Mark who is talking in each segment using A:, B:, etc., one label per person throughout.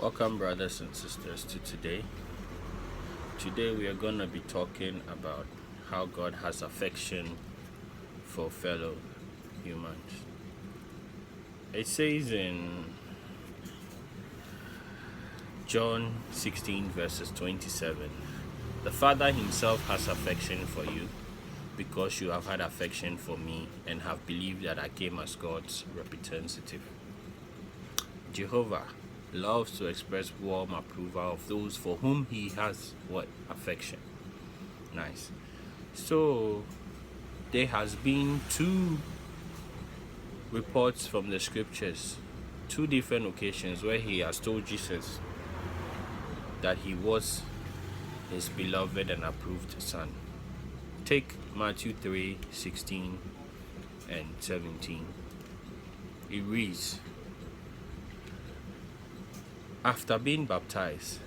A: Welcome, brothers and sisters, to today. Today, we are going to be talking about how God has affection for fellow humans. It says in John 16, verses 27, the Father Himself has affection for you because you have had affection for me and have believed that I came as God's representative. Jehovah loves to express warm approval of those for whom He has what? Affection. Nice. So there has been two reports from the scriptures, two different occasions where He has told Jesus that He was His beloved and approved Son. Take Matthew 3:16 and 17. It reads, after being baptized,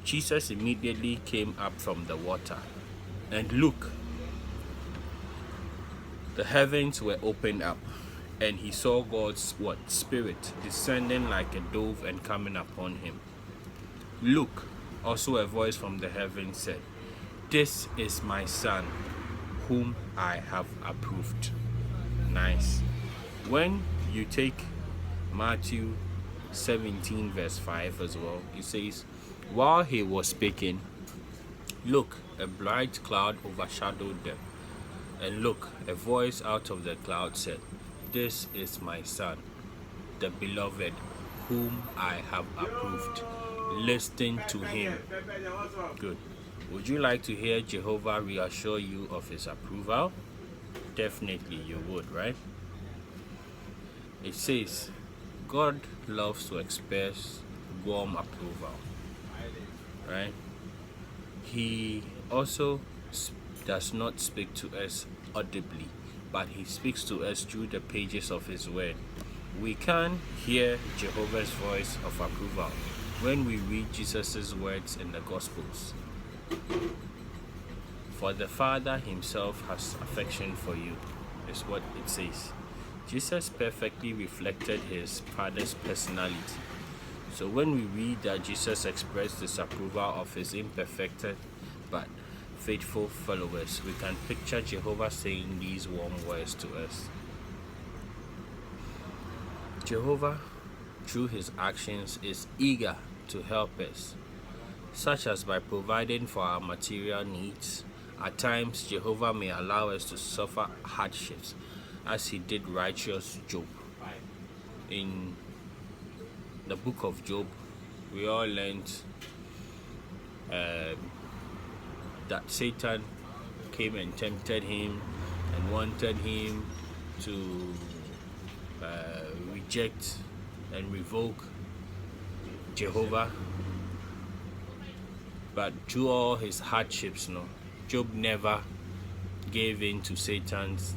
A: Jesus immediately came up from the water, and look, the heavens were opened up, and He saw God's Spirit descending like a dove and coming upon Him. Look, also a voice from the heavens said, "This is my Son, whom I have approved." Nice. When you take Matthew 17 verse 5 as well, it says, while He was speaking, look, a bright cloud overshadowed them, and look, a voice out of the cloud said, "This is my Son, the beloved, whom I have approved. Listen to Him." Good. Would you like to hear Jehovah reassure you of His approval? Definitely you would, right? It says, God loves to express warm approval, right? He also does not speak to us audibly, but He speaks to us through the pages of His Word. We can hear Jehovah's voice of approval when we read Jesus' words in the Gospels. For the Father Himself has affection for you, is what it says. Jesus perfectly reflected His Father's personality. So when we read that Jesus expressed disapproval of His imperfect but faithful followers, we can picture Jehovah saying these warm words to us. Jehovah, through His actions, is eager to help us, such as by providing for our material needs. At times, Jehovah may allow us to suffer hardships, as He did righteous Job. In the book of Job, we all learned that Satan came and tempted him and wanted him to reject and revoke Jehovah. But through all his hardships, Job never gave in to Satan's